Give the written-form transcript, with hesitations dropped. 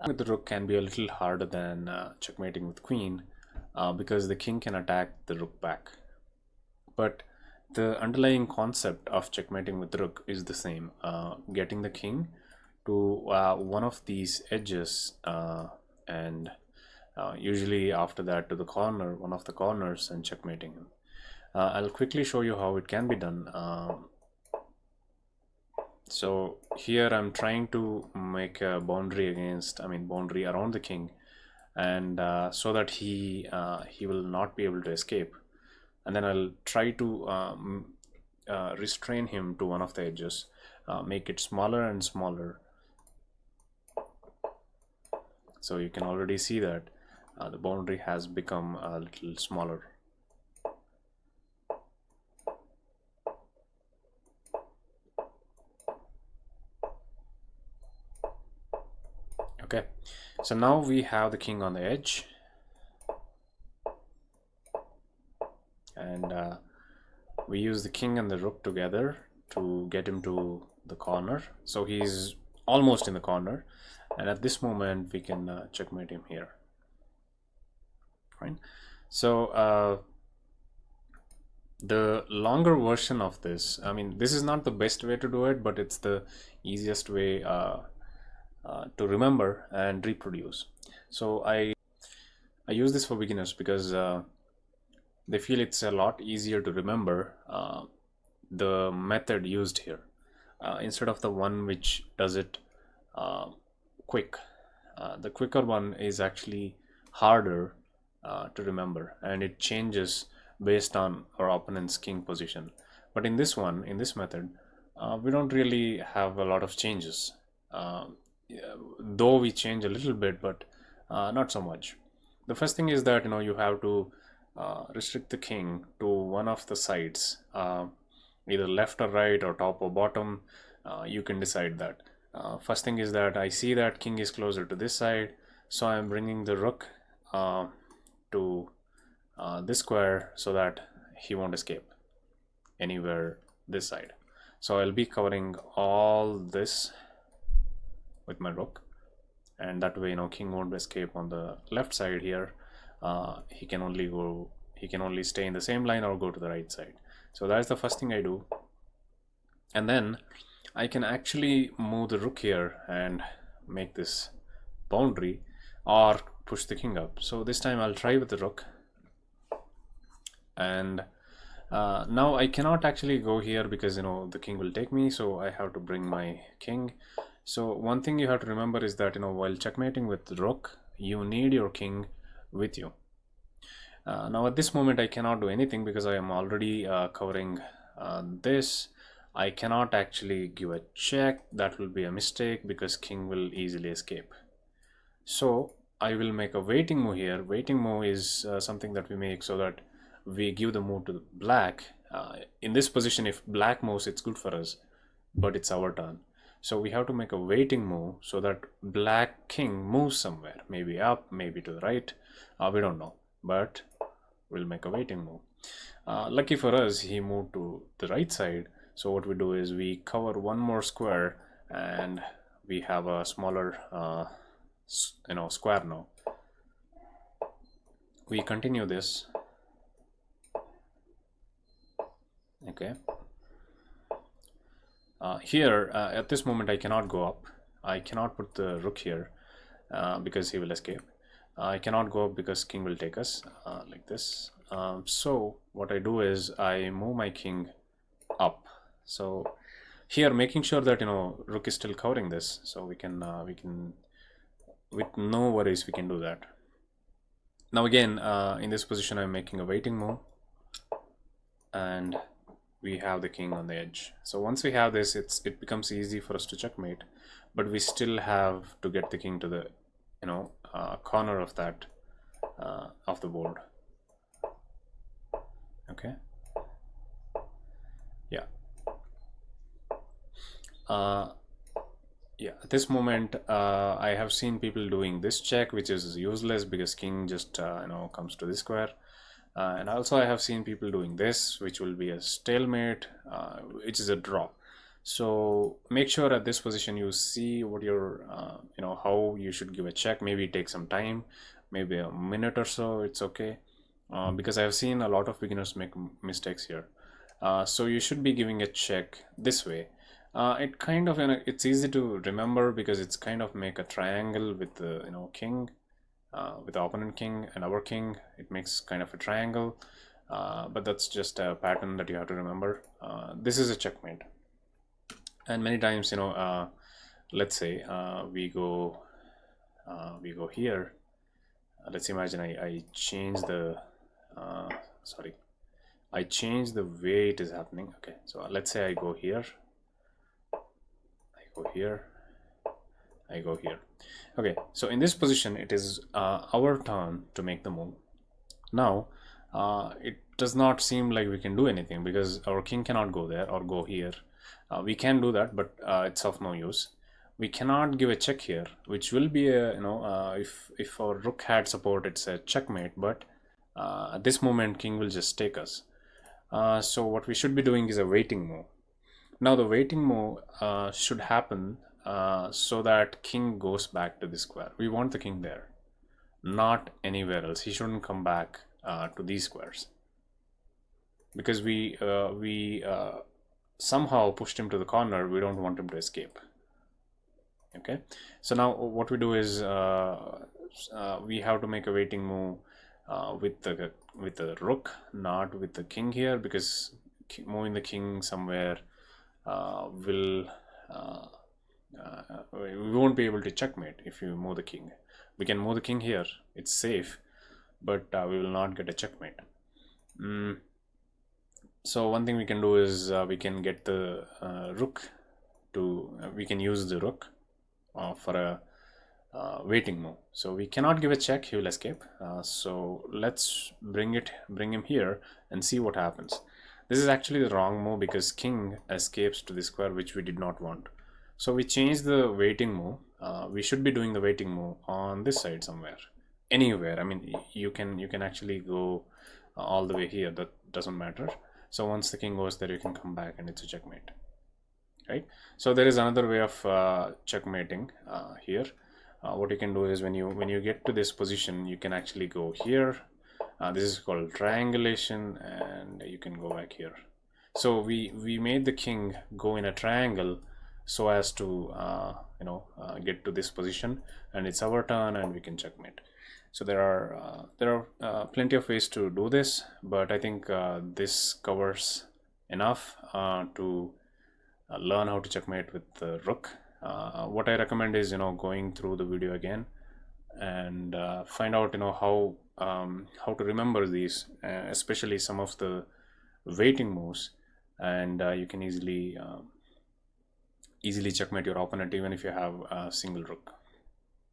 With the rook can be a little harder than checkmating with queen because the king can attack the rook back. But the underlying concept of checkmating with the rook is the same, getting the king to one of these edges and usually after that to the corner, one of the corners, and checkmating him. I'll quickly show you how it can be done. So here I'm trying to make a boundary boundary around the king, and so that he will not be able to escape. And then I'll try to restrain him to one of the edges, make it smaller and smaller. So you can already see that the boundary has become a little smaller. Okay, so now we have the king on the edge, and we use the king and the rook together to get him to the corner. So he's almost in the corner, and at this moment we can checkmate him here. Right. So the longer version of this, this is not the best way to do it, but it's the easiest way to remember and reproduce. So I use this for beginners because they feel it's a lot easier to remember the method used here instead of the one which does it quick. The quicker one is actually harder to remember, and it changes based on our opponent's king position. But in this method, we don't really have a lot of changes, though we change a little bit, but not so much. The first thing is that you have to restrict the king to one of the sides, either left or right or top or bottom. You can decide that. First thing is that I see that king is closer to this side, so I'm bringing the rook to this square so that he won't escape anywhere this side. So I'll be covering all this with my rook, and that way king won't escape on the left side here. He can only stay in the same line or go to the right side. So that's the first thing I do, and then I can actually move the rook here and make this boundary or push the king up. So this time I'll try with the rook, and now I cannot actually go here because the king will take me, so I have to bring my king. So one thing you have to remember is that while checkmating with the rook, you need your king with you. Now at this moment I cannot do anything because I am already covering this. I cannot actually give a check. That will be a mistake because king will easily escape. So I will make a waiting move here. Waiting move is something that we make so that we give the move to black. In this position, if black moves, it's good for us, but it's our turn. So we have to make a waiting move so that black king moves somewhere, maybe up, maybe to the right. We don't know, but we'll make a waiting move. Lucky for us, he moved to the right side. So what we do is we cover one more square, and we have a smaller square now. We continue this. Okay. Here at this moment I cannot go up. I cannot put the rook here because he will escape. I cannot go up because king will take us like this. So what I do is I move my king up. So here, making sure that rook is still covering this, so we can with no worries we can do that. Now again, in this position I'm making a waiting move, and we have the king on the edge. So once we have this, it becomes easy for us to checkmate, but we still have to get the king to the corner of that of the board. Okay. Yeah. Yeah, at this moment I have seen people doing this check, which is useless because king just comes to this square, and also I have seen people doing this, which will be a stalemate, which is a draw. So make sure at this position you see what your how you should give a check. Maybe take some time, maybe a minute or so. It's okay, because I've seen a lot of beginners make mistakes here. So you should be giving a check this way. It kind of it's easy to remember because it's kind of make a triangle with the king, with the opponent king and our king. It makes kind of a triangle, but that's just a pattern that you have to remember. This is a checkmate. And many times, let's say we go here. Let's imagine I change the sorry, I change the way it is happening. Okay, so let's say I go here, I go here, I go here. Okay, so in this position it is our turn to make the move. Now it does not seem like we can do anything because our king cannot go there or go here. We can do that, but it's of no use. We cannot give a check here, which will be a if our rook had support, it's a checkmate. But at this moment, king will just take us. So what we should be doing is a waiting move. Now the waiting move should happen so that king goes back to the square. We want the king there, not anywhere else. He shouldn't come back to these squares because we somehow pushed him to the corner. We don't want him to escape. Okay, so now what we do is we have to make a waiting move with the rook, not with the king here, because moving the king somewhere will we won't be able to checkmate if you move the king. We can move the king here, it's safe, but we will not get a checkmate. So one thing we can do is we can get the rook to we can use the rook for a waiting move. So we cannot give a check, he will escape. So let's bring him here and see what happens. This is actually the wrong move because king escapes to the square, which we did not want. So we change the waiting move. We should be doing the waiting move on this side somewhere, anywhere. I mean, you can actually go all the way here, that doesn't matter. So once the king goes there, you can come back and it's a checkmate, right? So there is another way of checkmating here. What you can do is when you get to this position, you can actually go here. This is called triangulation, and you can go back here. So we made the king go in a triangle so as to get to this position, and it's our turn and we can checkmate. So there are plenty of ways to do this, but I think this covers enough to learn how to checkmate with the rook. What I recommend is going through the video again and find out how to remember these, especially some of the waiting moves, and you can easily checkmate your opponent even if you have a single rook.